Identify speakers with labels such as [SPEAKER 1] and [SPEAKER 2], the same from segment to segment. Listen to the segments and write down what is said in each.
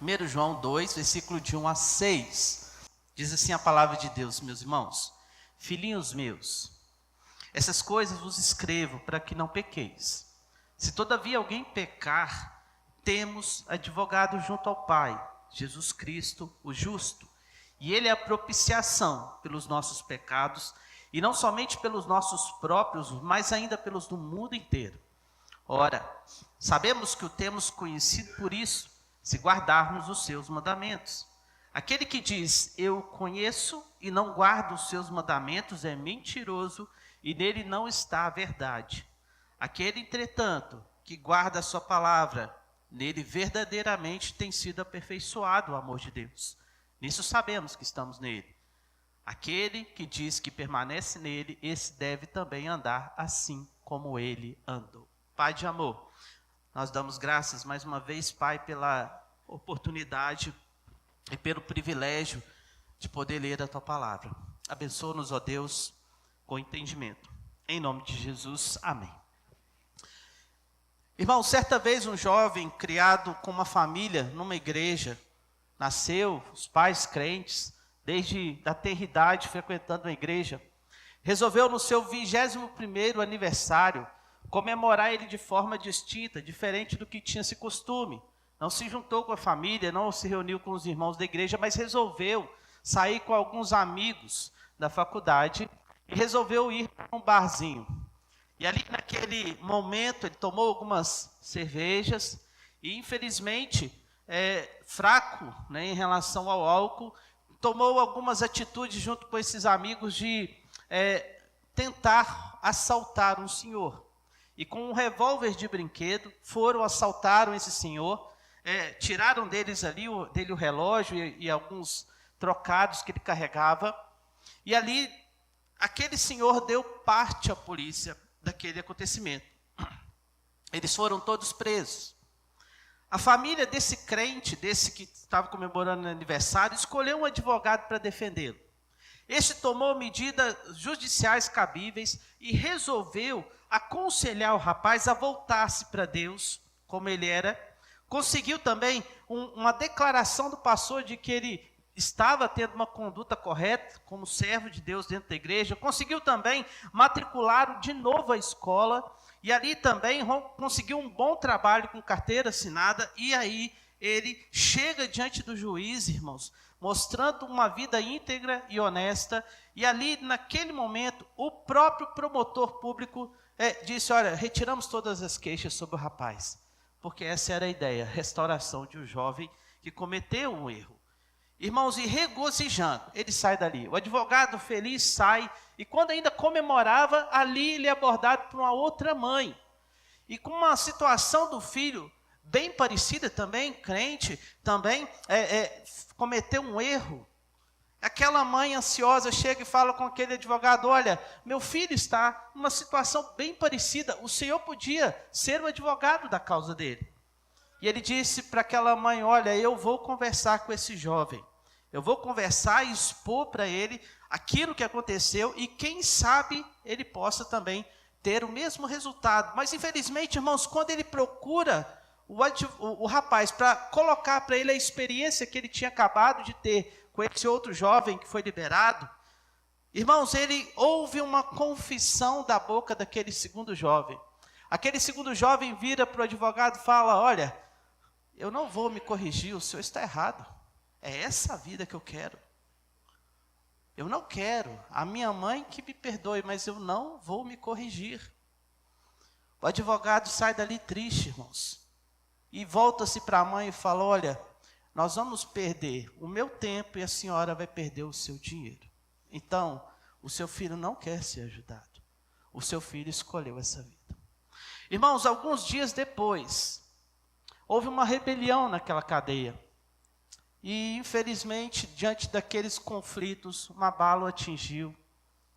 [SPEAKER 1] 1 João 2, versículo de 1 a 6. Diz assim a palavra de Deus, meus irmãos: filhinhos meus, essas coisas vos escrevo para que não pequeis. Se todavia alguém pecar, temos advogado junto ao Pai, Jesus Cristo, o justo. E ele é a propiciação pelos nossos pecados, e não somente pelos nossos próprios, mas ainda pelos do mundo inteiro. Ora, sabemos que o temos conhecido por isso, se guardarmos os seus mandamentos. Aquele que diz, eu conheço e não guardo os seus mandamentos, é mentiroso, e nele não está a verdade. Aquele, entretanto, que guarda a sua palavra, nele verdadeiramente tem sido aperfeiçoado o amor de Deus. Nisso sabemos que estamos nele. Aquele que diz que permanece nele, esse deve também andar assim como ele andou. Pai de amor, nós damos graças mais uma vez, Pai, pela oportunidade e pelo privilégio de poder ler a Tua palavra. Abençoa-nos, ó Deus, com entendimento. Em nome de Jesus, amém. Irmão, certa vez um jovem criado com uma família numa igreja, nasceu, os pais crentes, desde a tenridade frequentando a igreja, resolveu no seu 21º aniversário comemorar ele de forma distinta, diferente do que tinha-se costume. Não se juntou com a família, não se reuniu com os irmãos da igreja, mas resolveu sair com alguns amigos da faculdade e resolveu ir para um barzinho. E ali naquele momento ele tomou algumas cervejas e infelizmente, fraco, né, em relação ao álcool, tomou algumas atitudes junto com esses amigos de tentar assaltar um senhor. E com um revólver de brinquedo, assaltaram esse senhor, tiraram dele o relógio e alguns trocados que ele carregava. E ali, aquele senhor deu parte à polícia daquele acontecimento. Eles foram todos presos. A família desse crente, desse que estava comemorando o aniversário, escolheu um advogado para defendê-lo. Este tomou medidas judiciais cabíveis e resolveu aconselhar o rapaz a voltar-se para Deus, como ele era. Conseguiu também uma declaração do pastor de que ele estava tendo uma conduta correta, como servo de Deus dentro da igreja. Conseguiu também matricular de novo a escola, e ali também conseguiu um bom trabalho com carteira assinada, e aí ele chega diante do juiz, irmãos, mostrando uma vida íntegra e honesta, e ali naquele momento o próprio promotor público disse, olha, retiramos todas as queixas sobre o rapaz, porque essa era a ideia, restauração de um jovem que cometeu um erro. Irmãos, e regozijando, ele sai dali. O advogado feliz sai, e quando ainda comemorava, ali ele é abordado por uma outra mãe. E com uma situação do filho bem parecida também, crente, também cometeu um erro. Aquela mãe ansiosa chega e fala com aquele advogado, olha, meu filho está numa situação bem parecida, o senhor podia ser o advogado da causa dele. E ele disse para aquela mãe, olha, eu vou conversar com esse jovem. Eu vou conversar e expor para ele aquilo que aconteceu e quem sabe ele possa também ter o mesmo resultado. Mas infelizmente, irmãos, quando ele procura o rapaz para colocar para ele a experiência que ele tinha acabado de ter com esse outro jovem que foi liberado, irmãos, ele ouve uma confissão da boca daquele segundo jovem. Aquele segundo jovem vira para o advogado e fala, olha, eu não vou me corrigir, o senhor está errado. É essa a vida que eu quero. Eu não quero. A minha mãe que me perdoe, mas eu não vou me corrigir. O advogado sai dali triste, irmãos. E volta-se para a mãe e fala, olha, nós vamos perder o meu tempo e a senhora vai perder o seu dinheiro. Então, o seu filho não quer ser ajudado. O seu filho escolheu essa vida. Irmãos, alguns dias depois, houve uma rebelião naquela cadeia. E, infelizmente, diante daqueles conflitos, uma bala o atingiu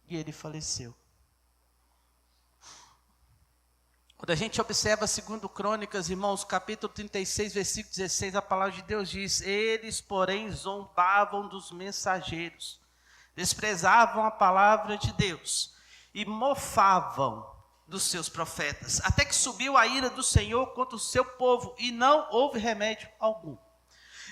[SPEAKER 1] e ele faleceu. Quando a gente observa 2 Crônicas, irmãos, capítulo 36, versículo 16, a palavra de Deus diz, eles, porém, zombavam dos mensageiros, desprezavam a palavra de Deus e mofavam dos seus profetas, até que subiu a ira do Senhor contra o seu povo e não houve remédio algum.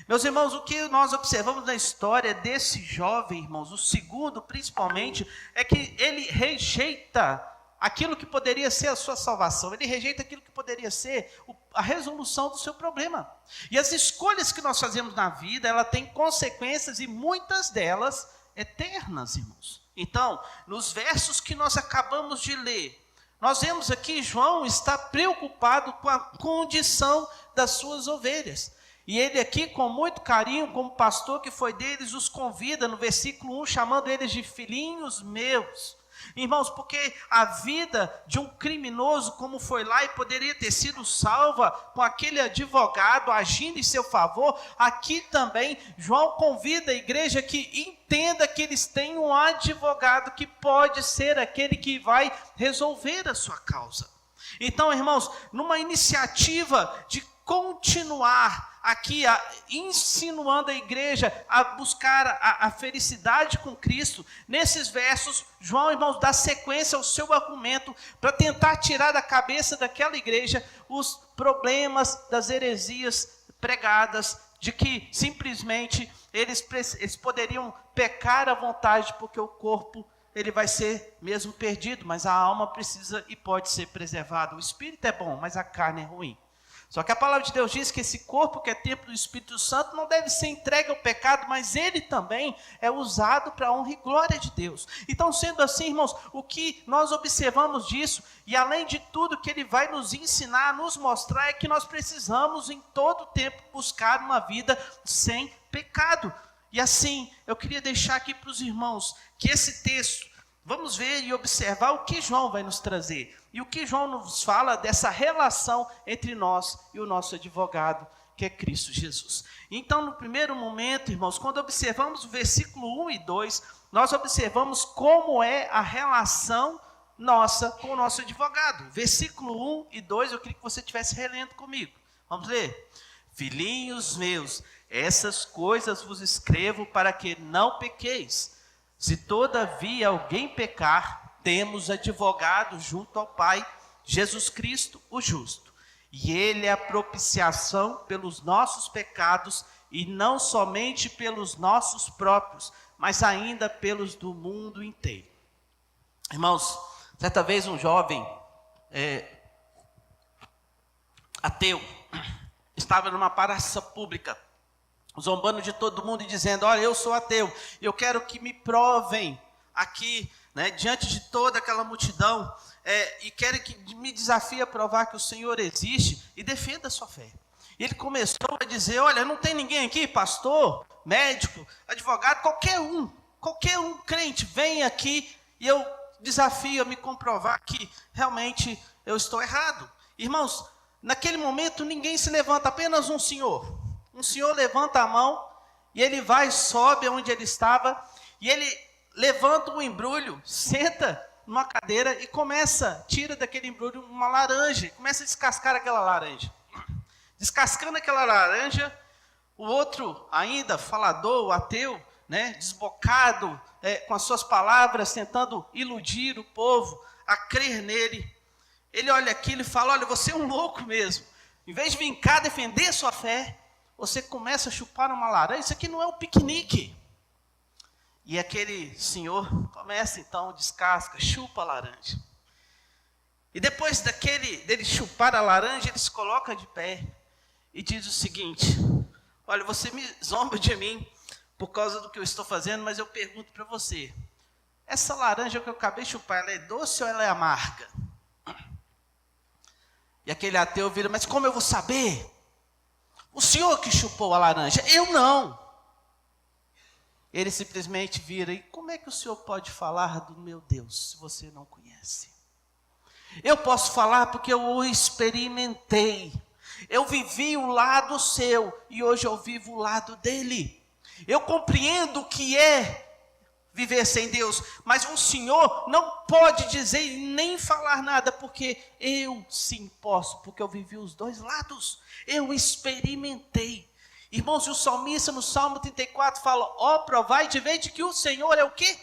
[SPEAKER 1] Meus irmãos, o que nós observamos na história desse jovem, irmãos, o segundo principalmente, é que ele rejeita aquilo que poderia ser a sua salvação, ele rejeita aquilo que poderia ser a resolução do seu problema. E as escolhas que nós fazemos na vida, ela tem consequências e muitas delas eternas, irmãos. Então, nos versos que nós acabamos de ler, nós vemos aqui João está preocupado com a condição das suas ovelhas. E ele aqui, com muito carinho, como pastor que foi deles, os convida no versículo 1, chamando eles de filhinhos meus. Irmãos, porque a vida de um criminoso, como foi lá e poderia ter sido salva com aquele advogado agindo em seu favor, aqui também João convida a igreja que entenda que eles têm um advogado que pode ser aquele que vai resolver a sua causa. Então, irmãos, numa iniciativa de continuar aqui insinuando a igreja a buscar a felicidade com Cristo, nesses versos, João, irmãos, dá sequência ao seu argumento para tentar tirar da cabeça daquela igreja os problemas das heresias pregadas, de que simplesmente eles poderiam pecar à vontade, porque o corpo ele vai ser mesmo perdido, mas a alma precisa e pode ser preservada. O espírito é bom, mas a carne é ruim. Só que a palavra de Deus diz que esse corpo que é templo do Espírito Santo não deve ser entregue ao pecado, mas ele também é usado para a honra e glória de Deus. Então, sendo assim, irmãos, o que nós observamos disso, e além de tudo que ele vai nos ensinar, nos mostrar, é que nós precisamos em todo tempo buscar uma vida sem pecado. E assim, eu queria deixar aqui para os irmãos que esse texto, vamos ver e observar o que João vai nos trazer. E o que João nos fala dessa relação entre nós e o nosso advogado, que é Cristo Jesus. Então, no primeiro momento, irmãos, quando observamos o versículo 1 e 2, nós observamos como é a relação nossa com o nosso advogado. Versículo 1 e 2, eu queria que você estivesse relendo comigo. Vamos ler? Filhinhos meus, essas coisas vos escrevo para que não pequeis. Se todavia alguém pecar, temos advogado junto ao Pai, Jesus Cristo, o justo. E ele é a propiciação pelos nossos pecados, e não somente pelos nossos próprios, mas ainda pelos do mundo inteiro. Irmãos, certa vez um jovem ateu estava numa praça pública, zombando de todo mundo e dizendo: olha, eu sou ateu, eu quero que me provem aqui, né, diante de toda aquela multidão, e querem que me desafie a provar que o Senhor existe e defenda a sua fé. E ele começou a dizer: olha, não tem ninguém aqui, pastor, médico, advogado, qualquer um crente, vem aqui e eu desafio a me comprovar que realmente eu estou errado. Irmãos, naquele momento ninguém se levanta, apenas um senhor levanta a mão, e ele vai, sobe onde ele estava, e ele levanta um embrulho, senta numa cadeira e tira daquele embrulho uma laranja, começa a descascar aquela laranja. Descascando aquela laranja, o outro ainda, falador, o ateu, né, desbocado, com as suas palavras, tentando iludir o povo a crer nele, ele olha aquilo e fala: olha, você é um louco mesmo, em vez de vir cá defender a sua fé, você começa a chupar uma laranja, isso aqui não é um piquenique. E aquele senhor começa então, descasca, chupa a laranja. E depois dele chupar a laranja, ele se coloca de pé e diz o seguinte: olha, você me zomba de mim por causa do que eu estou fazendo, mas eu pergunto para você, essa laranja que eu acabei de chupar, ela é doce ou ela é amarga? E aquele ateu vira: mas como eu vou saber? O senhor que chupou a laranja, eu não. Ele simplesmente vira: e como é que o senhor pode falar do meu Deus, se você não conhece? Eu posso falar porque eu o experimentei. Eu vivi o lado seu e hoje eu vivo o lado dele. Eu compreendo o que é viver sem Deus, mas um senhor não pode dizer e nem falar nada, porque eu sim posso, porque eu vivi os dois lados, eu experimentei. Irmãos, e o salmista no Salmo 34 fala: ó, provai de ver de que o Senhor é o quê?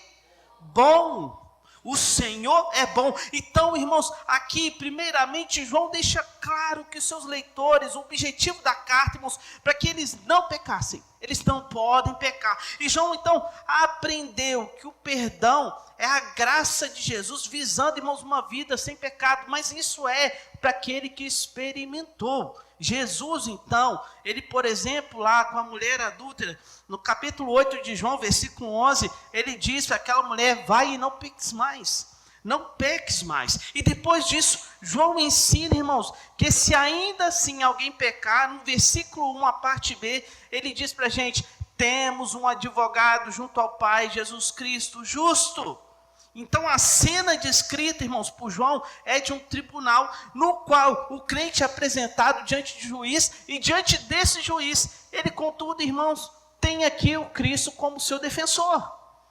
[SPEAKER 1] Bom. O Senhor é bom. Então, irmãos, aqui, primeiramente, João deixa claro que os seus leitores, o objetivo da carta, irmãos, para que eles não pecassem. Eles não podem pecar. E João, então, aprendeu que o perdão é a graça de Jesus, visando, irmãos, uma vida sem pecado. Mas isso é para aquele que experimentou. Jesus, então, ele, por exemplo, lá com a mulher adúltera, no capítulo 8 de João, versículo 11, ele diz para aquela mulher: vai e não peques mais, não peques mais. E depois disso, João ensina, irmãos, que se ainda assim alguém pecar, no versículo 1, a parte B, ele diz para a gente: temos um advogado junto ao Pai, Jesus Cristo, justo. Então a cena descrita, irmãos, por João, é de um tribunal no qual o crente é apresentado diante de juiz, e diante desse juiz, ele, contudo, irmãos, tem aqui o Cristo como seu defensor.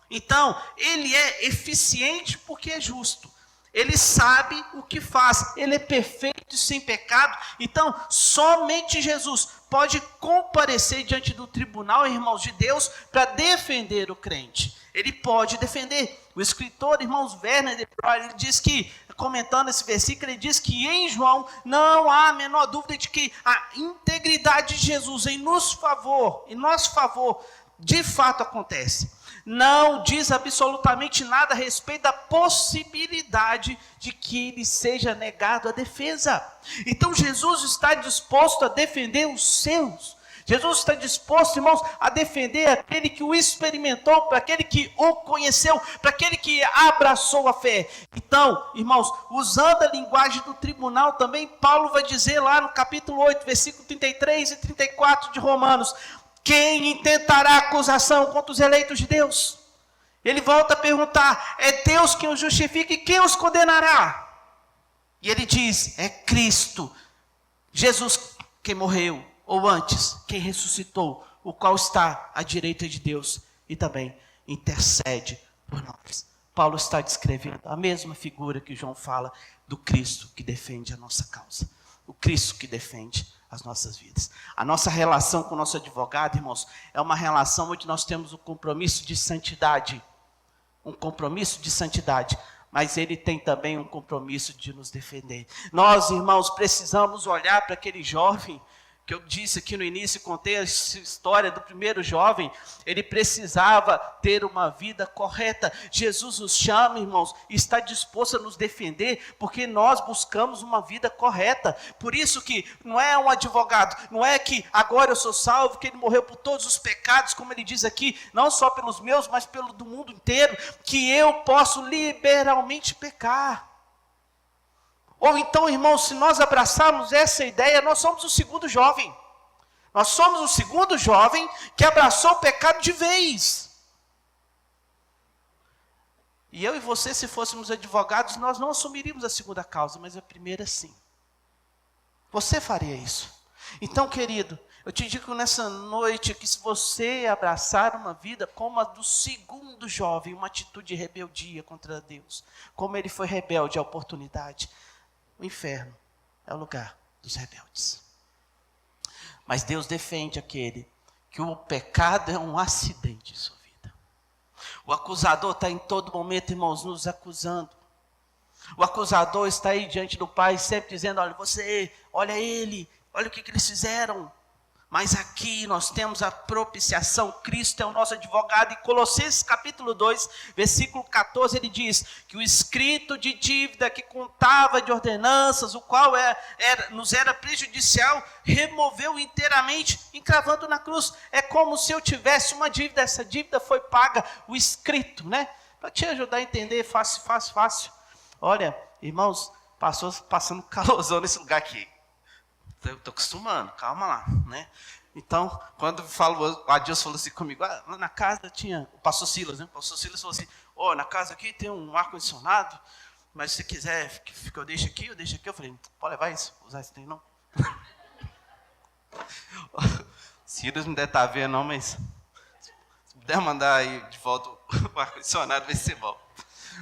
[SPEAKER 1] Então, ele é eficiente porque é justo. Ele sabe o que faz, ele é perfeito e sem pecado. Então, somente Jesus pode comparecer diante do tribunal, irmãos, de Deus, para defender o crente. Ele pode defender. O escritor, irmãos, Werner de Breuer, ele diz que, comentando esse versículo, ele diz que em João não há a menor dúvida de que a integridade de Jesus em nosso favor, de fato acontece. Não diz absolutamente nada a respeito da possibilidade de que ele seja negado a defesa. Então Jesus está disposto a defender os seus. Jesus está disposto, irmãos, a defender aquele que o experimentou, para aquele que o conheceu, para aquele que abraçou a fé. Então, irmãos, usando a linguagem do tribunal também, Paulo vai dizer lá no capítulo 8, versículo 33 e 34 de Romanos: quem intentará acusação contra os eleitos de Deus? Ele volta a perguntar: é Deus quem os justifica e quem os condenará? E ele diz: é Cristo, Jesus, quem morreu, ou antes, quem ressuscitou, o qual está à direita de Deus e também intercede por nós. Paulo está descrevendo a mesma figura que João fala do Cristo que defende a nossa causa. O Cristo que defende as nossas vidas. A nossa relação com o nosso advogado, irmãos, é uma relação onde nós temos um compromisso de santidade. Um compromisso de santidade. Mas ele tem também um compromisso de nos defender. Nós, irmãos, precisamos olhar para aquele jovem que eu disse aqui no início, contei a história do primeiro jovem. Ele precisava ter uma vida correta. Jesus nos chama, irmãos, e está disposto a nos defender, porque nós buscamos uma vida correta. Por isso que não é um advogado, não é que agora eu sou salvo, que ele morreu por todos os pecados, como ele diz aqui, não só pelos meus, mas pelo do mundo inteiro, que eu posso liberalmente pecar. Ou então, irmãos, se nós abraçarmos essa ideia, nós somos o segundo jovem. Nós somos o segundo jovem que abraçou o pecado de vez. E eu e você, se fôssemos advogados, nós não assumiríamos a segunda causa, mas a primeira sim. Você faria isso. Então, querido, eu te digo nessa noite que se você abraçar uma vida como a do segundo jovem, uma atitude de rebeldia contra Deus, como ele foi rebelde à oportunidade, o inferno é o lugar dos rebeldes. Mas Deus defende aquele que o pecado é um acidente em sua vida. O acusador está em todo momento, irmãos, nos acusando. O acusador está aí diante do Pai, sempre dizendo: olha você, olha ele, olha o que eles fizeram. Mas aqui nós temos a propiciação, Cristo é o nosso advogado. E Colossenses capítulo 2, versículo 14, ele diz que o escrito de dívida que contava de ordenanças, o qual nos era prejudicial, removeu inteiramente, encravando na cruz. É como se eu tivesse uma dívida, essa dívida foi paga, o escrito, né? Para te ajudar a entender, fácil. Olha, irmãos, passando calorzão nesse lugar aqui. Eu estou acostumando, calma lá, né? Então, quando o Adilson falou assim comigo, lá na casa tinha, o pastor Silas, né? O pastor Silas falou assim: na casa aqui tem um ar-condicionado, mas se você quiser que eu deixe aqui, eu deixo aqui. Eu falei: pode levar isso, usar esse trem não. Silas não deve estar vendo não, mas se puder mandar aí de volta o ar-condicionado, vai ser bom.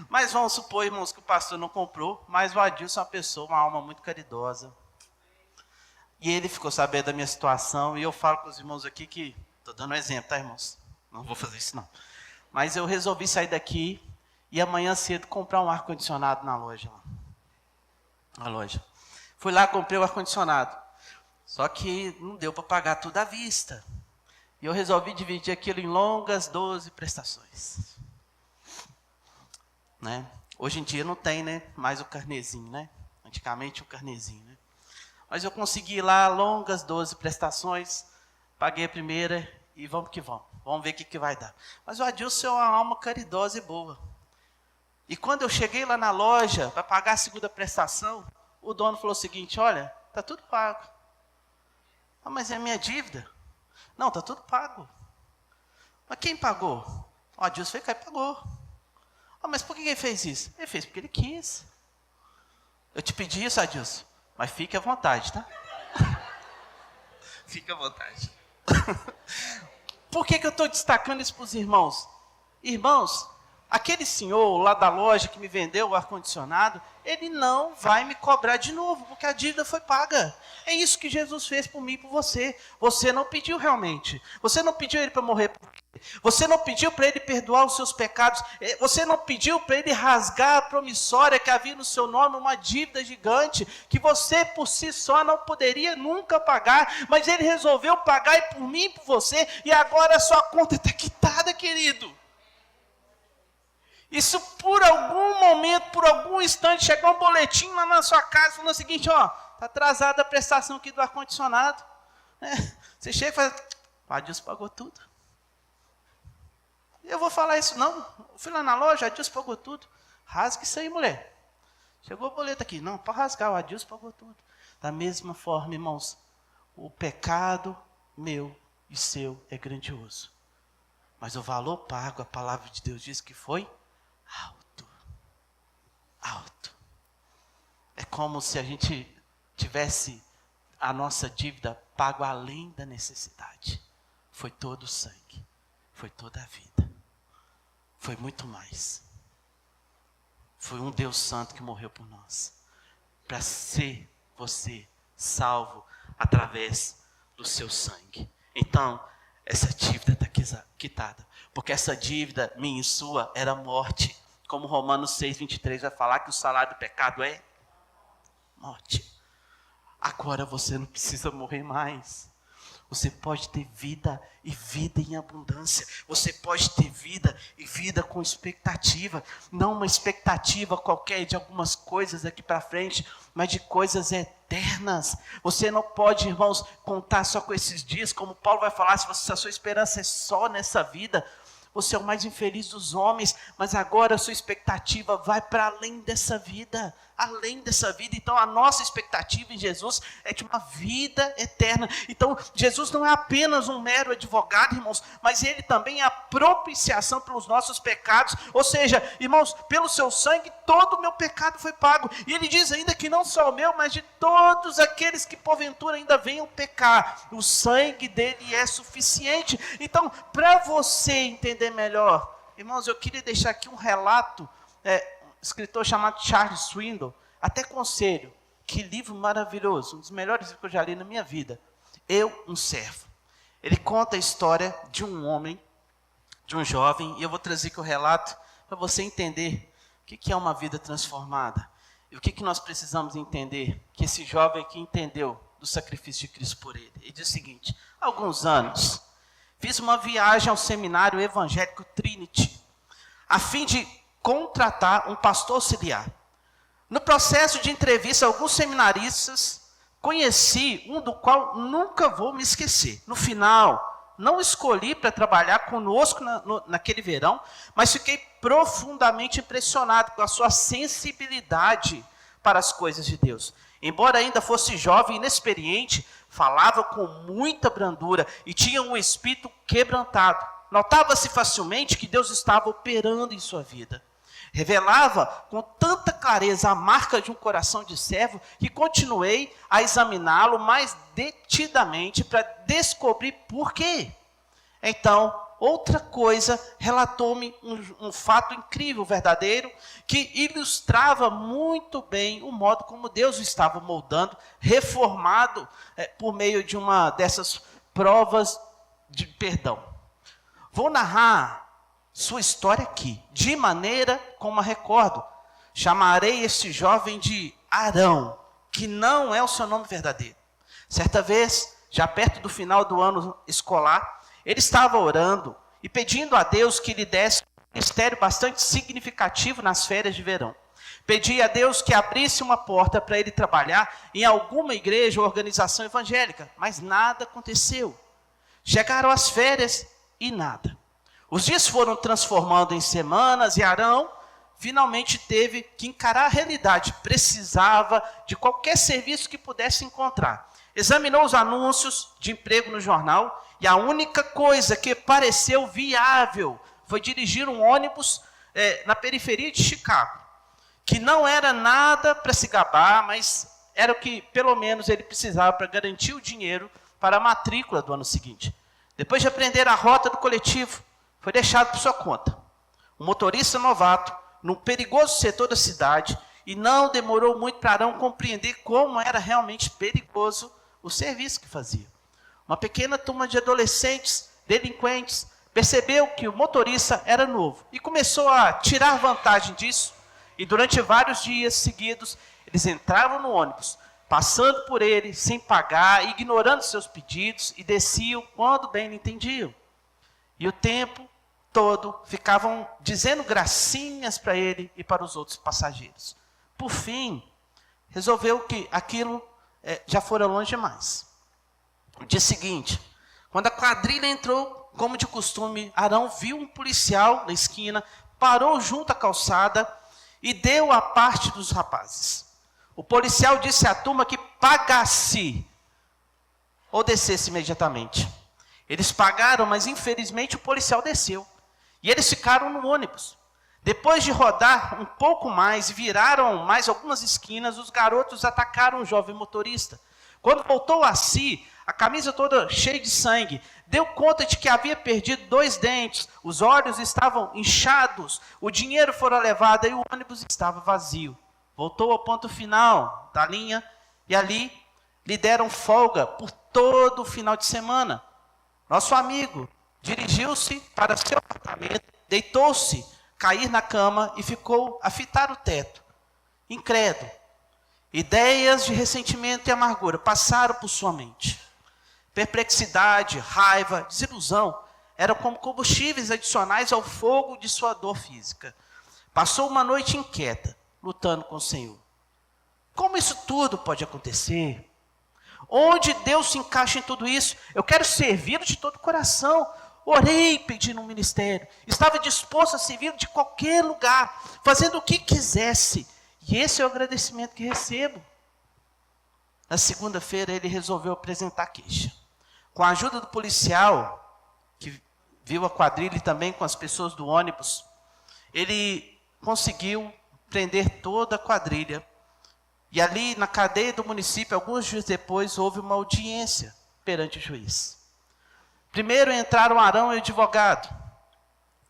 [SPEAKER 1] Mas vamos supor, irmãos, que o pastor não comprou, mas o Adilson é uma pessoa, uma alma muito caridosa. E ele ficou sabendo da minha situação, e eu falo com os irmãos aqui que, estou dando um exemplo, tá, irmãos? Não vou fazer isso não. Mas eu resolvi sair daqui, e amanhã cedo comprar um ar-condicionado na loja. Fui lá, comprei o ar-condicionado. Só que não deu para pagar tudo à vista. E eu resolvi dividir aquilo em longas 12 prestações. Né? Hoje em dia não tem, né, mais o carnezinho, né? Antigamente o carnezinho, né? Mas eu consegui lá longas 12 prestações, paguei a primeira e vamos que vamos. Vamos ver o que vai dar. Mas o Adilson é uma alma caridosa e boa. E quando eu cheguei lá na loja para pagar a segunda prestação, o dono falou o seguinte: olha, está tudo pago. Ah, mas é minha dívida. Não, está tudo pago. Mas quem pagou? O Adilson foi cá e pagou. Ah, mas por que ele fez isso? Ele fez porque ele quis. Eu te pedi isso, Adilson, mas fique à vontade, tá? Fique à vontade. Por que eu estou destacando isso para os irmãos? Irmãos, aquele senhor lá da loja que me vendeu o ar-condicionado, ele não vai me cobrar de novo, porque a dívida foi paga. É isso que Jesus fez por mim e por você. Você não pediu realmente. Você não pediu ele para morrer por você. Você não pediu para ele perdoar os seus pecados. Você não pediu para ele rasgar a promissória que havia no seu nome, uma dívida gigante, que você por si só não poderia nunca pagar, mas ele resolveu pagar e por mim e por você, e agora a sua conta está quitada, querido. E se por algum momento, por algum instante, chegar um boletim lá na sua casa falando o seguinte: ó, está atrasada a prestação aqui do ar-condicionado. Você chega e fala: o Adilson pagou tudo. Eu vou falar isso não. Eu fui lá na loja, o Adilson pagou tudo. Rasga isso aí, mulher. Chegou o boleto aqui. Não, pode rasgar, o Adilson pagou tudo. Da mesma forma, irmãos, o pecado meu e seu é grandioso. Mas o valor pago, a palavra de Deus diz que foi alto. Alto. É como se a gente tivesse a nossa dívida pago além da necessidade. Foi todo o sangue. Foi toda a vida. Foi muito mais. Foi um Deus Santo que morreu por nós. Para ser você salvo através do seu sangue. Então, essa dívida está quitada. Porque essa dívida, minha e sua, era morte. Como Romanos 6:23 vai falar que o salário do pecado é morte. Agora você não precisa morrer mais. Você pode ter vida e vida em abundância. Você pode ter vida e vida com expectativa. Não uma expectativa qualquer de algumas coisas aqui para frente, mas de coisas eternas. Você não pode, irmãos, contar só com esses dias. Como Paulo vai falar, se a sua esperança é só nessa vida, você é o mais infeliz dos homens, mas agora a sua expectativa vai para além dessa vida, então a nossa expectativa em Jesus é de uma vida eterna. Então Jesus não é apenas um mero advogado, irmãos, mas ele também é a propiciação pelos nossos pecados, ou seja, irmãos, pelo seu sangue todo o meu pecado foi pago, e ele diz ainda que não só o meu, mas de todos aqueles que porventura ainda venham pecar, o sangue dele é suficiente. Então, para você entender melhor, irmãos, eu queria deixar aqui um relato, escritor chamado Charles Swindoll, até conselho, que livro maravilhoso, um dos melhores livros que eu já li na minha vida. Eu, um servo. Ele conta a história de um homem, de um jovem, e eu vou trazer aqui o relato para você entender o que é uma vida transformada. E o que nós precisamos entender, que esse jovem aqui entendeu do sacrifício de Cristo por ele. Ele diz o seguinte: há alguns anos, fiz uma viagem ao seminário evangélico Trinity, a fim de contratar um pastor auxiliar. No processo de entrevista a alguns seminaristas, conheci um do qual nunca vou me esquecer. No final, não escolhi para trabalhar conosco naquele verão, mas fiquei profundamente impressionado com a sua sensibilidade para as coisas de Deus. Embora ainda fosse jovem e inexperiente, falava com muita brandura e tinha um espírito quebrantado. Notava-se facilmente que Deus estava operando em sua vida. Revelava com tanta clareza a marca de um coração de servo que continuei a examiná-lo mais detidamente para descobrir por quê. Então, outra coisa relatou-me um fato incrível, verdadeiro, que ilustrava muito bem o modo como Deus o estava moldando, reformado por meio de uma dessas provas de perdão. Vou narrar sua história aqui, de maneira como a recordo. Chamarei este jovem de Arão, que não é o seu nome verdadeiro. Certa vez, já perto do final do ano escolar, ele estava orando e pedindo a Deus que lhe desse um ministério bastante significativo nas férias de verão. Pedia a Deus que abrisse uma porta para ele trabalhar em alguma igreja ou organização evangélica, mas nada aconteceu. Chegaram as férias e nada. Os dias foram transformando em semanas e Arão finalmente teve que encarar a realidade. Precisava de qualquer serviço que pudesse encontrar. Examinou os anúncios de emprego no jornal e a única coisa que pareceu viável foi dirigir um ônibus na periferia de Chicago, que não era nada para se gabar, mas era o que pelo menos ele precisava para garantir o dinheiro para a matrícula do ano seguinte. Depois de aprender a rota do coletivo, foi deixado por sua conta. Um motorista novato, num perigoso setor da cidade, e não demorou muito para Arão compreender como era realmente perigoso o serviço que fazia. Uma pequena turma de adolescentes, delinquentes, percebeu que o motorista era novo e começou a tirar vantagem disso, e durante vários dias seguidos, eles entravam no ônibus, passando por ele, sem pagar, ignorando seus pedidos, e desciam quando bem lhe entendiam. E o tempo todo ficavam dizendo gracinhas para ele e para os outros passageiros. Por fim, resolveu que aquilo já fora longe demais. No dia seguinte, quando a quadrilha entrou, como de costume, Arão viu um policial na esquina, parou junto à calçada e deu a parte dos rapazes. O policial disse à turma que pagasse ou descesse imediatamente. Eles pagaram, mas infelizmente o policial desceu. E eles ficaram no ônibus. Depois de rodar um pouco mais e viraram mais algumas esquinas, os garotos atacaram o jovem motorista. Quando voltou a si, a camisa toda cheia de sangue, deu conta de que havia perdido 2 dentes, os olhos estavam inchados, o dinheiro fora levado e o ônibus estava vazio. Voltou ao ponto final da linha e ali lhe deram folga por todo o final de semana. Nosso amigo dirigiu-se para seu apartamento, deitou-se, cair na cama e ficou a fitar o teto, incrédulo. Ideias de ressentimento e amargura passaram por sua mente. Perplexidade, raiva, desilusão eram como combustíveis adicionais ao fogo de sua dor física. Passou uma noite inquieta, lutando com o Senhor. Como isso tudo pode acontecer? Onde Deus se encaixa em tudo isso? Eu quero servi-lo de todo o coração. Orei pedindo um ministério. Estava disposto a servir de qualquer lugar, fazendo o que quisesse. E esse é o agradecimento que recebo. Na segunda-feira ele resolveu apresentar queixa. Com a ajuda do policial, que viu a quadrilha e também com as pessoas do ônibus, ele conseguiu prender toda a quadrilha. E ali na cadeia do município, alguns dias depois, houve uma audiência perante o juiz. Primeiro entraram Arão e o advogado.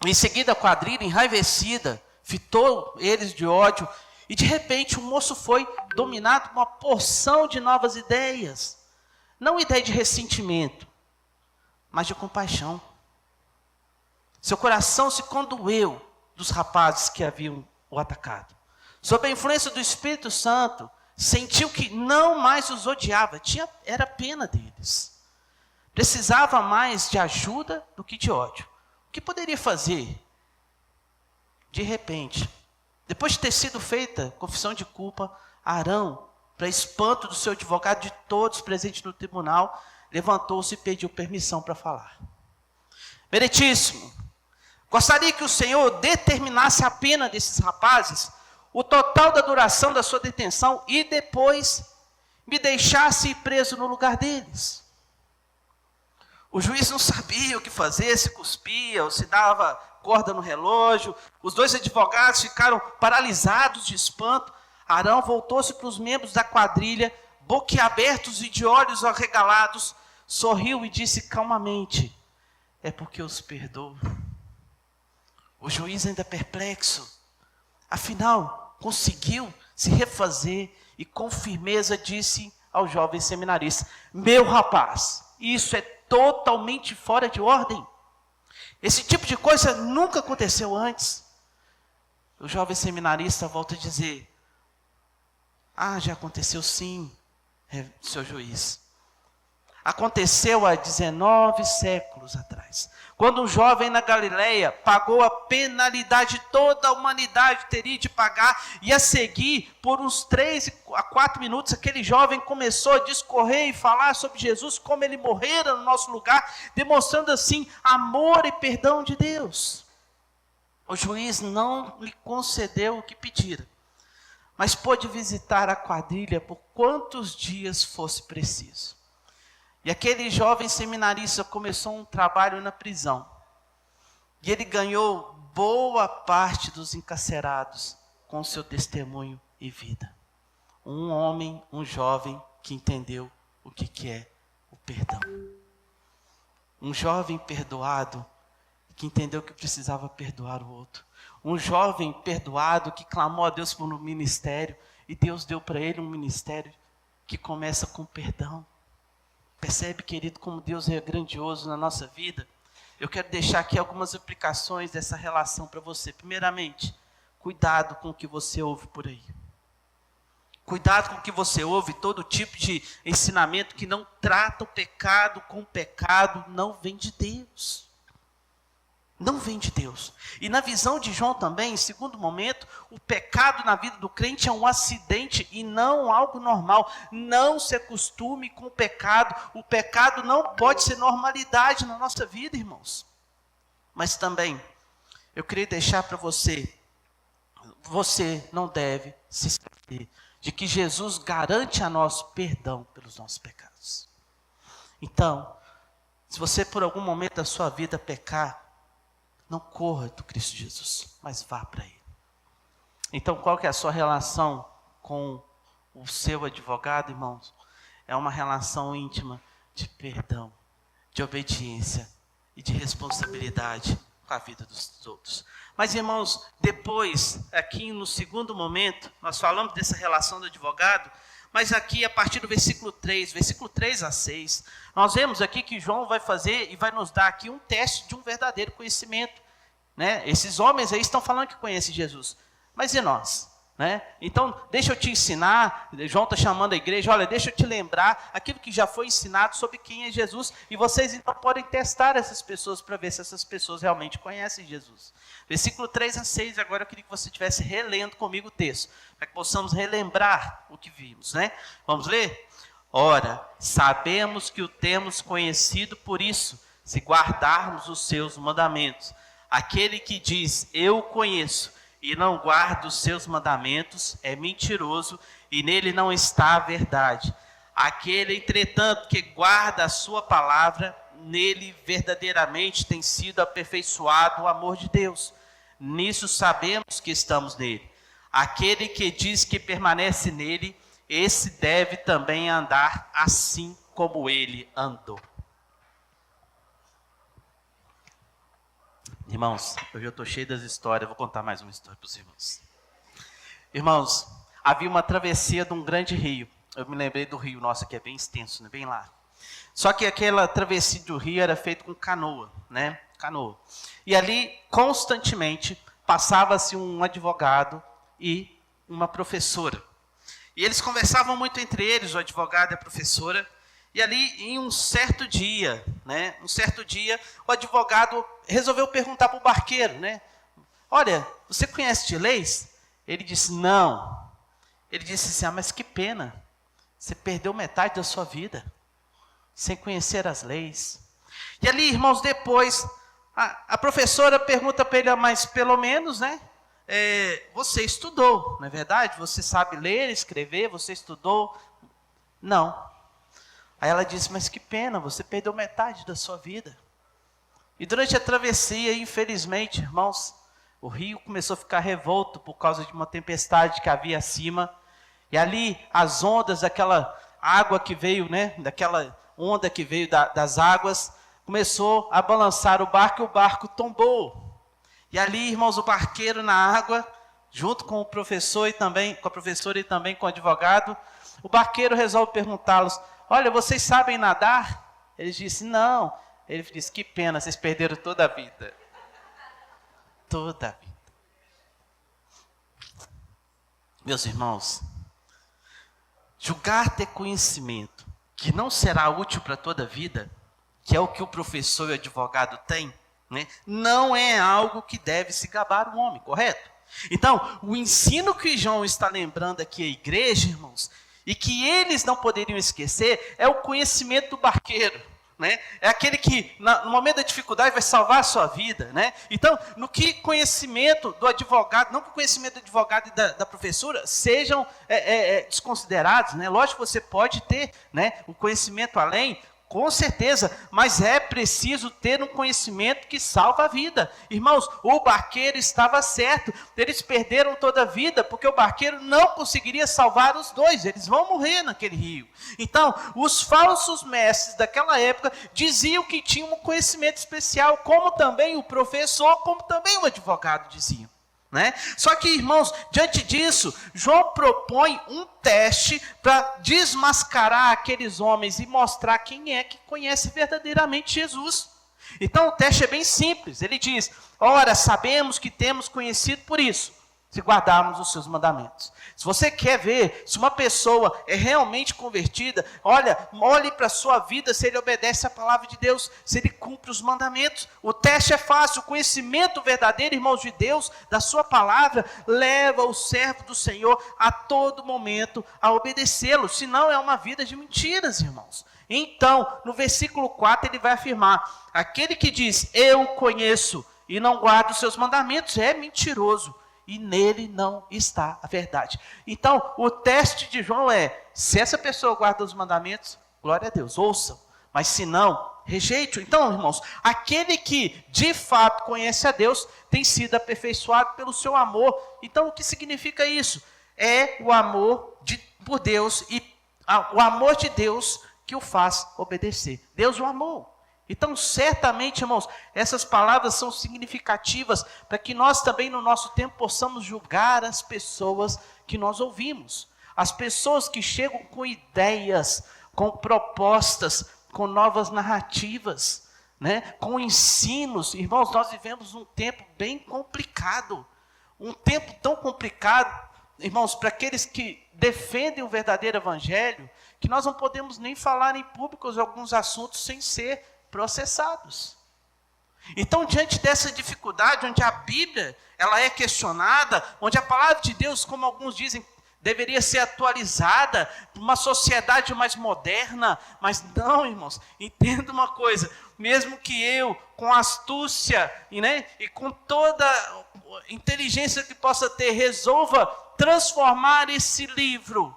[SPEAKER 1] Em seguida a quadrilha, enraivecida, fitou eles de ódio. E de repente o moço foi dominado por uma porção de novas ideias. Não ideia de ressentimento, mas de compaixão. Seu coração se condoeu dos rapazes que haviam o atacado. Sob a influência do Espírito Santo, sentiu que não mais os odiava, era pena deles. Precisava mais de ajuda do que de ódio. O que poderia fazer? De repente, depois de ter sido feita confissão de culpa, Arão, para espanto do seu advogado e de todos presentes no tribunal, levantou-se e pediu permissão para falar. Meritíssimo, gostaria que o Senhor determinasse a pena desses rapazes, o total da duração da sua detenção e depois me deixasse ir preso no lugar deles. O juiz não sabia o que fazer, se cuspia ou se dava corda no relógio. Os 2 advogados ficaram paralisados de espanto. Arão voltou-se para os membros da quadrilha, boquiabertos e de olhos arregalados, sorriu e disse calmamente: é porque eu os perdoo. O juiz ainda perplexo, afinal, conseguiu se refazer e com firmeza disse ao jovem seminarista: meu rapaz, isso é totalmente fora de ordem. Esse tipo de coisa nunca aconteceu antes. O jovem seminarista volta a dizer: já aconteceu sim, seu juiz. Aconteceu há 19 séculos atrás, quando um jovem na Galileia pagou a penalidade que toda a humanidade teria de pagar, e a seguir, por uns 3 a 4 minutos, aquele jovem começou a discorrer e falar sobre Jesus, como ele morrera no nosso lugar, demonstrando assim amor e perdão de Deus. O juiz não lhe concedeu o que pedira, mas pôde visitar a quadrilha por quantos dias fosse preciso. E aquele jovem seminarista começou um trabalho na prisão. E ele ganhou boa parte dos encarcerados com seu testemunho e vida. Um homem, um jovem que entendeu o que é o perdão. Um jovem perdoado que entendeu que precisava perdoar o outro. Um jovem perdoado que clamou a Deus por um ministério, e Deus deu para ele um ministério que começa com perdão. Percebe, querido, como Deus é grandioso na nossa vida? Eu quero deixar aqui algumas aplicações dessa relação para você. Primeiramente, cuidado com o que você ouve por aí. Cuidado com o que você ouve, todo tipo de ensinamento que não trata o pecado com o pecado, não vem de Deus. Não vem de Deus. E na visão de João também, em segundo momento, o pecado na vida do crente é um acidente e não algo normal. Não se acostume com o pecado. O pecado não pode ser normalidade na nossa vida, irmãos. Mas também, eu queria deixar para você não deve se esquecer de que Jesus garante a nós perdão pelos nossos pecados. Então, se você por algum momento da sua vida pecar, não corra do Cristo Jesus, mas vá para Ele. Então, qual que é a sua relação com o seu advogado, irmãos? É uma relação íntima de perdão, de obediência e de responsabilidade com a vida dos outros. Mas, irmãos, depois, aqui no segundo momento, nós falamos dessa relação do advogado, mas aqui a partir do versículo 3 a 6, nós vemos aqui que João vai fazer e vai nos dar aqui um teste de um verdadeiro conhecimento. Né? Esses homens aí estão falando que conhecem Jesus, mas e nós? Né? Então, deixa eu te ensinar, João está chamando a igreja, olha, deixa eu te lembrar aquilo que já foi ensinado sobre quem é Jesus, e vocês então podem testar essas pessoas para ver se essas pessoas realmente conhecem Jesus. Versículo 3 a 6, agora eu queria que você estivesse relendo comigo o texto, para que possamos relembrar o que vimos. Né? Vamos ler? Ora, sabemos que o temos conhecido por isso, se guardarmos os seus mandamentos. Aquele que diz, eu o conheço, e não guarda os seus mandamentos, é mentiroso, e nele não está a verdade. Aquele, entretanto, que guarda a sua palavra, nele verdadeiramente tem sido aperfeiçoado o amor de Deus. Nisso sabemos que estamos nele. Aquele que diz que permanece nele, esse deve também andar assim como ele andou. Irmãos, hoje eu estou cheio das histórias, vou contar mais uma história para os irmãos. Irmãos, havia uma travessia de um grande rio. Eu me lembrei do rio nosso, que é bem extenso, né? Bem largo. Só que aquela travessia do rio era feita com canoa, né? Canoa. E ali, constantemente, passava-se um advogado e uma professora. E eles conversavam muito entre eles, o advogado e a professora. E ali, em um certo dia, o advogado resolveu perguntar para o barqueiro, né? Olha, você conhece de leis? Ele disse, não. Ele disse assim, mas que pena, você perdeu metade da sua vida, sem conhecer as leis. E ali, irmãos, depois, a professora pergunta para ele, mas pelo menos, né? Você estudou, não é verdade? Você sabe ler, escrever, você estudou? Não. Aí ela disse, mas que pena, você perdeu metade da sua vida. E durante a travessia, infelizmente, irmãos, o rio começou a ficar revolto por causa de uma tempestade que havia acima. E ali, as ondas daquela água que veio, né, daquela onda que veio das águas, começou a balançar o barco e o barco tombou. E ali, irmãos, o barqueiro na água, junto com o professor e também, com a professora e também com o advogado, o barqueiro resolve perguntá-los, olha, vocês sabem nadar? Eles disseram, não, Ele disse, que pena, vocês perderam toda a vida. Toda a vida. Meus irmãos, julgar ter conhecimento que não será útil para toda a vida, que é o que o professor e o advogado têm, né, não é algo que deve se gabar o homem, correto? Então, o ensino que João está lembrando aqui à igreja, irmãos, e que eles não poderiam esquecer, é o conhecimento do barqueiro. Né? É aquele que no momento da dificuldade vai salvar a sua vida, né? Então, no que conhecimento do advogado, não que o conhecimento do advogado e da professora sejam desconsiderados, né? Lógico que você pode ter, né, o conhecimento além, com certeza, mas é preciso ter um conhecimento que salva a vida. Irmãos, o barqueiro estava certo, eles perderam toda a vida, porque o barqueiro não conseguiria salvar os dois, eles vão morrer naquele rio. Então, os falsos mestres daquela época diziam que tinham um conhecimento especial, como também o professor, como também o advogado diziam. Né? Só que, irmãos, diante disso, João propõe um teste para desmascarar aqueles homens e mostrar quem é que conhece verdadeiramente Jesus. Então, o teste é bem simples. Ele diz, ora, sabemos que temos conhecido por isso, se guardarmos os seus mandamentos. Se você quer ver se uma pessoa é realmente convertida, olhe para a sua vida se ele obedece à palavra de Deus, se ele cumpre os mandamentos. O teste é fácil, o conhecimento verdadeiro, irmãos, de Deus, da sua palavra, leva o servo do Senhor a todo momento a obedecê-lo, senão é uma vida de mentiras, irmãos. Então, no versículo 4 ele vai afirmar, aquele que diz, eu conheço e não guarda os seus mandamentos, é mentiroso. E nele não está a verdade. Então, o teste de João é, se essa pessoa guarda os mandamentos, glória a Deus, ouçam. Mas se não, rejeite-o. Então, irmãos, aquele que de fato conhece a Deus, tem sido aperfeiçoado pelo seu amor. Então, o que significa isso? É o amor por Deus e o amor de Deus que o faz obedecer. Deus o amou. Então, certamente, irmãos, essas palavras são significativas para que nós também, no nosso tempo, possamos julgar as pessoas que nós ouvimos. As pessoas que chegam com ideias, com propostas, com novas narrativas, né? Com ensinos. Irmãos, nós vivemos um tempo bem complicado. Um tempo tão complicado, irmãos, para aqueles que defendem o verdadeiro evangelho, que nós não podemos nem falar em público alguns assuntos sem ser processados. Então, diante dessa dificuldade, onde a Bíblia ela é questionada, onde a palavra de Deus, como alguns dizem, deveria ser atualizada para uma sociedade mais moderna, mas não, irmãos, entenda uma coisa, mesmo que eu, com astúcia e com toda inteligência que possa ter, resolva transformar esse livro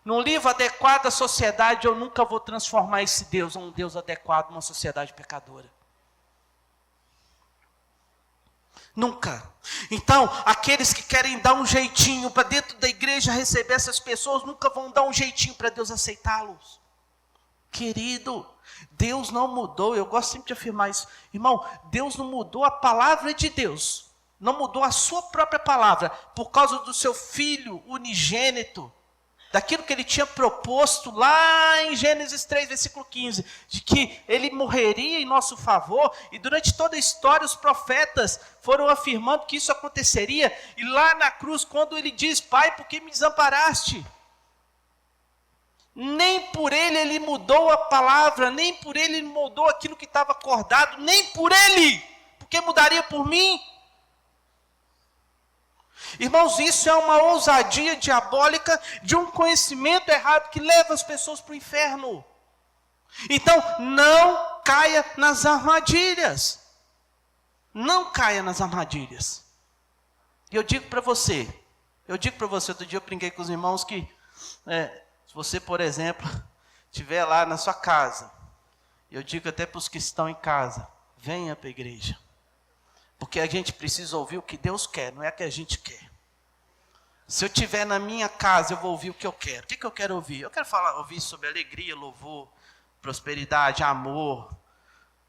[SPEAKER 1] num livro adequado à sociedade, eu nunca vou transformar esse Deus em um Deus adequado a uma sociedade pecadora. Nunca. Então, aqueles que querem dar um jeitinho para dentro da igreja receber essas pessoas, nunca vão dar um jeitinho para Deus aceitá-los. Querido, Deus não mudou, eu gosto sempre de afirmar isso. Irmão, Deus não mudou a palavra de Deus, não mudou a sua própria palavra, por causa do seu Filho unigênito, daquilo que ele tinha proposto lá em Gênesis 3, versículo 15, de que ele morreria em nosso favor, e durante toda a história os profetas foram afirmando que isso aconteceria, e lá na cruz, quando ele diz, Pai, por que me desamparaste? Nem por ele mudou a palavra, nem por ele mudou aquilo que estava acordado, nem por ele, porque mudaria por mim. Irmãos, isso é uma ousadia diabólica de um conhecimento errado que leva as pessoas para o inferno. Então, não caia nas armadilhas. Não caia nas armadilhas. E eu digo para você, outro dia eu brinquei com os irmãos que, se você, por exemplo, estiver lá na sua casa, eu digo até para os que estão em casa, venha para a igreja. Porque a gente precisa ouvir o que Deus quer, não é o que a gente quer. Se eu estiver na minha casa, eu vou ouvir o que eu quero. O que eu quero ouvir? Eu quero ouvir sobre alegria, louvor, prosperidade, amor.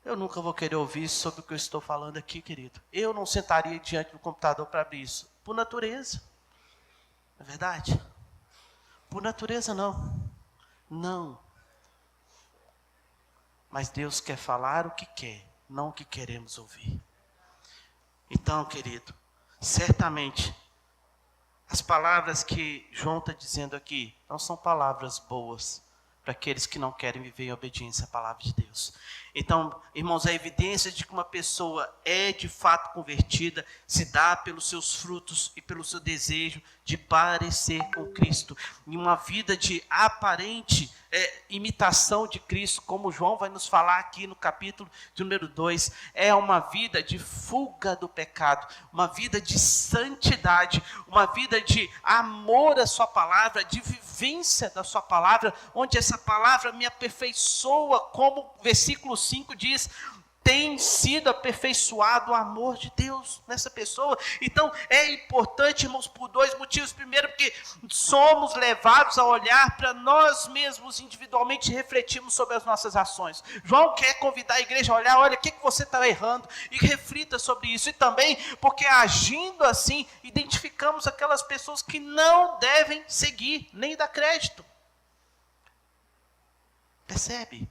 [SPEAKER 1] Eu nunca vou querer ouvir sobre o que eu estou falando aqui, querido. Eu não sentaria diante do computador para abrir isso. Por natureza. Não é verdade? Por natureza, não. Não. Mas Deus quer falar o que quer, não o que queremos ouvir. Então, querido, certamente, as palavras que João está dizendo aqui não são palavras boas para aqueles que não querem viver em obediência à palavra de Deus. Então, irmãos, a evidência de que uma pessoa é de fato convertida se dá pelos seus frutos e pelo seu desejo de parecer com Cristo. Em uma vida de aparente imitação de Cristo, como João vai nos falar aqui no capítulo de número 2, é uma vida de fuga do pecado, uma vida de santidade, uma vida de amor à sua palavra, de vivência da sua palavra, onde essa palavra me aperfeiçoa, como o versículo 5 diz, tem sido aperfeiçoado o amor de Deus nessa pessoa. Então é importante, irmãos, por dois motivos. Primeiro, porque somos levados a olhar para nós mesmos individualmente e refletirmos sobre as nossas ações. João quer convidar a igreja a olhar, olha, o que você está errando, e reflita sobre isso. E também porque agindo assim, identificamos aquelas pessoas que não devem seguir, nem dar crédito. Percebe?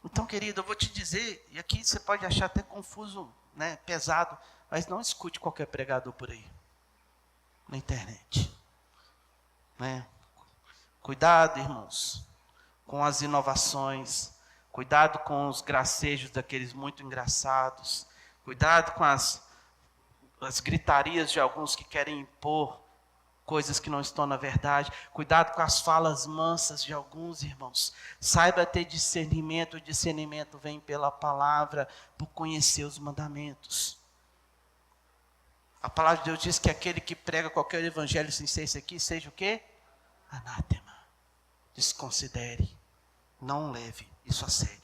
[SPEAKER 1] Então, querido, eu vou te dizer, e aqui você pode achar até confuso, né, pesado, mas não escute qualquer pregador por aí, na internet. Né? Cuidado, irmãos, com as inovações, cuidado com os gracejos daqueles muito engraçados, cuidado com as gritarias de alguns que querem impor coisas que não estão na verdade. Cuidado com as falas mansas de alguns, irmãos. Saiba ter discernimento. O discernimento vem pela palavra, por conhecer os mandamentos. A palavra de Deus diz que aquele que prega qualquer evangelho sem ser esse aqui, seja o quê? Anátema. Desconsidere. Não leve isso a sério.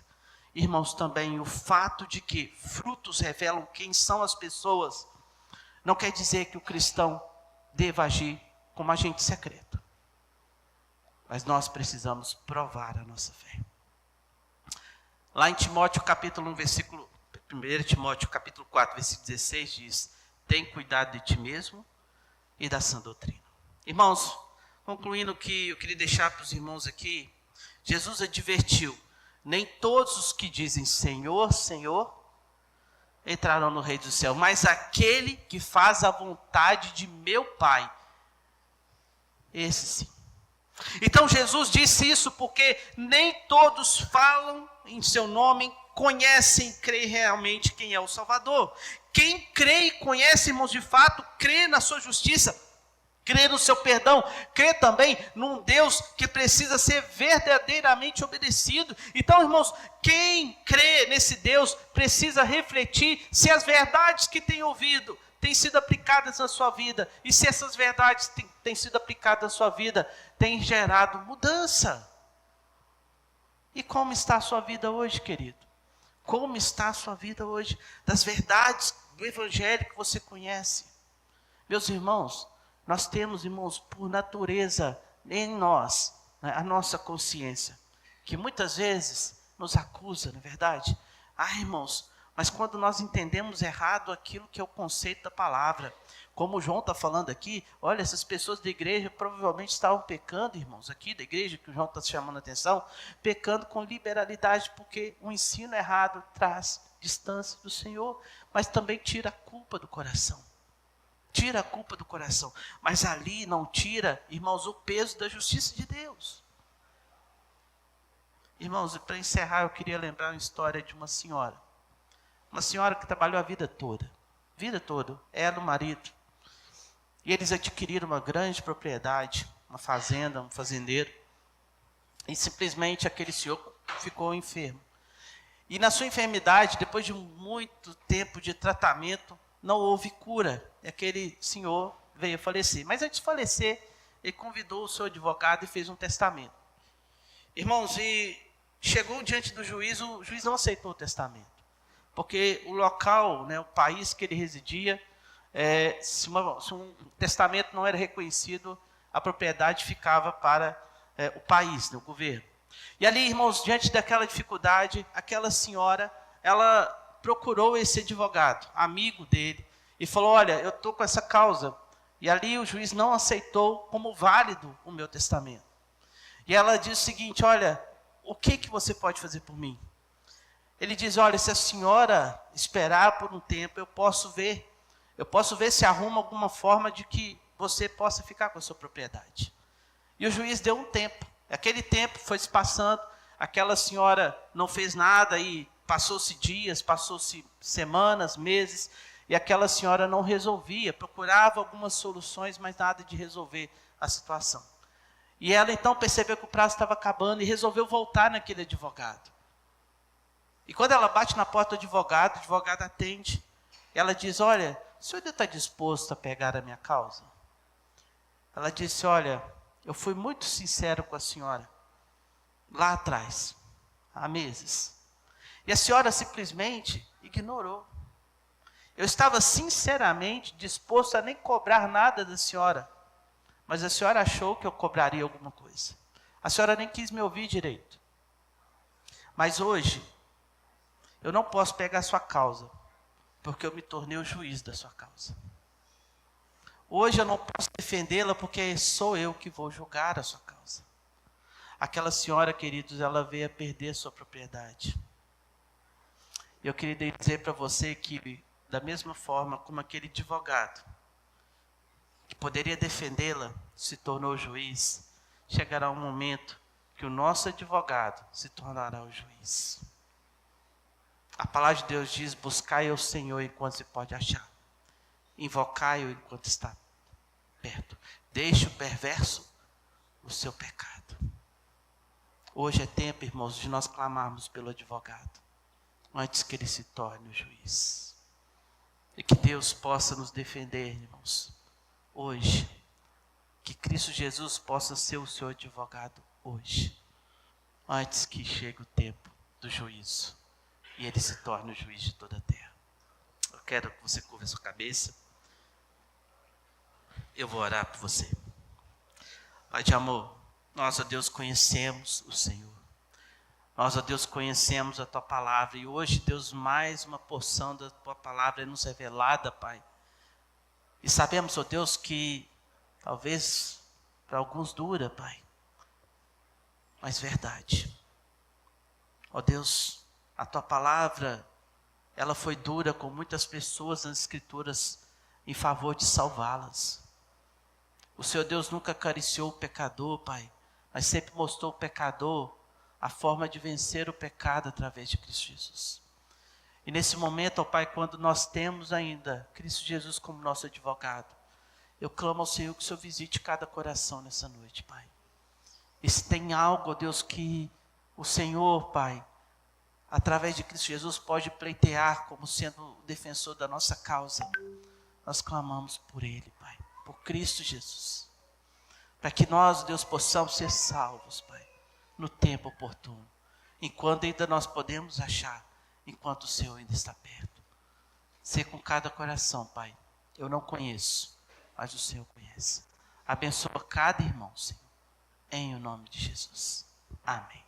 [SPEAKER 1] Irmãos, também o fato de que frutos revelam quem são as pessoas, não quer dizer que o cristão deva agir como agente secreto. Mas nós precisamos provar a nossa fé. Lá em Timóteo capítulo 1, versículo 1 Timóteo capítulo 4, versículo 16 diz: tem cuidado de ti mesmo e da sã doutrina. Irmãos, concluindo o que eu queria deixar para os irmãos aqui, Jesus advertiu: nem todos os que dizem Senhor, Senhor, entrarão no reino do céu, mas aquele que faz a vontade de meu Pai, esse sim. Então Jesus disse isso porque nem todos falam em seu nome, conhecem e creem realmente quem é o Salvador. Quem crê e conhece, irmãos, de fato, crê na sua justiça, crê no seu perdão, crê também num Deus que precisa ser verdadeiramente obedecido. Então, irmãos, quem crê nesse Deus precisa refletir se as verdades que tem ouvido têm sido aplicadas na sua vida, e se essas verdades têm sido aplicadas na sua vida, têm gerado mudança. E como está a sua vida hoje, querido? Como está a sua vida hoje? Das verdades do Evangelho que você conhece. Meus irmãos, nós temos, irmãos, por natureza em nós, né, a nossa consciência, que muitas vezes nos acusa, não é verdade? Irmãos, mas quando nós entendemos errado aquilo que é o conceito da palavra, como o João está falando aqui, olha, essas pessoas da igreja provavelmente estavam pecando, irmãos, aqui da igreja, que o João está chamando a atenção, pecando com liberalidade, porque o ensino errado traz distância do Senhor, mas também tira a culpa do coração. Tira a culpa do coração, mas ali não tira, irmãos, o peso da justiça de Deus. Irmãos, para encerrar, eu queria lembrar uma história de uma senhora que trabalhou a vida toda, ela e o marido, e eles adquiriram uma grande propriedade, uma fazenda, um fazendeiro, e simplesmente aquele senhor ficou enfermo. E na sua enfermidade, depois de muito tempo de tratamento, não houve cura. E aquele senhor veio a falecer. Mas antes de falecer, ele convidou o seu advogado e fez um testamento. Irmãos, e chegou diante do juiz, o juiz não aceitou o testamento. Porque o local, né, o país que ele residia, se um testamento não era reconhecido, a propriedade ficava para o país, né, o governo. E ali, irmãos, diante daquela dificuldade, aquela senhora, ela procurou esse advogado, amigo dele, e falou: olha, eu estou com essa causa. E ali o juiz não aceitou como válido o meu testamento. E ela disse o seguinte: olha, o que você pode fazer por mim? Ele diz, olha, se a senhora esperar por um tempo, eu posso ver se arruma alguma forma de que você possa ficar com a sua propriedade. E o juiz deu um tempo. Aquele tempo foi se passando, aquela senhora não fez nada e passou-se dias, passou-se semanas, meses, e aquela senhora não resolvia, procurava algumas soluções, mas nada de resolver a situação. E ela então percebeu que o prazo estava acabando e resolveu voltar naquele advogado. E quando ela bate na porta do advogado, o advogado atende. Ela diz, olha, o senhor ainda está disposto a pegar a minha causa? Ela disse, olha, eu fui muito sincero com a senhora, lá atrás, há meses. E a senhora simplesmente ignorou. Eu estava sinceramente disposto a nem cobrar nada da senhora, mas a senhora achou que eu cobraria alguma coisa. A senhora nem quis me ouvir direito. Mas hoje, eu não posso pegar a sua causa, porque eu me tornei o juiz da sua causa. Hoje eu não posso defendê-la, porque sou eu que vou julgar a sua causa. Aquela senhora, queridos, ela veio a perder a sua propriedade. Eu queria dizer para você que, da mesma forma como aquele advogado, que poderia defendê-la, se tornou juiz, chegará um momento que o nosso advogado se tornará o juiz. A palavra de Deus diz, buscai ao Senhor enquanto se pode achar. Invocai-o enquanto está perto. Deixe o perverso o seu pecado. Hoje é tempo, irmãos, de nós clamarmos pelo advogado, antes que ele se torne o juiz. E que Deus possa nos defender, irmãos, hoje. Que Cristo Jesus possa ser o seu advogado hoje, antes que chegue o tempo do juízo e ele se torne o juiz de toda a terra. Eu quero que você curva a sua cabeça. Eu vou orar por você. Pai de amor, nós, ó Deus, conhecemos o Senhor. Nós, ó Deus, conhecemos a Tua palavra. E hoje, Deus, mais uma porção da Tua palavra é nos revelada, Pai. E sabemos, ó Deus, que talvez para alguns dura, Pai. Mas verdade. Ó Deus, a Tua palavra, ela foi dura com muitas pessoas nas Escrituras em favor de salvá-las. O Senhor Deus nunca acariciou o pecador, Pai, mas sempre mostrou o pecador a forma de vencer o pecado através de Cristo Jesus. E nesse momento, ó Pai, quando nós temos ainda Cristo Jesus como nosso advogado, eu clamo ao Senhor que o Senhor visite cada coração nessa noite, Pai. E se tem algo, ó Deus, que o Senhor, Pai, através de Cristo Jesus pode pleitear como sendo o defensor da nossa causa, nós clamamos por Ele, Pai, por Cristo Jesus, para que nós, Deus, possamos ser salvos, Pai, no tempo oportuno, enquanto ainda nós podemos achar, enquanto o Senhor ainda está perto. Ser com cada coração, Pai. Eu não conheço, mas o Senhor conhece. Abençoa cada irmão, Senhor, em o nome de Jesus. Amém.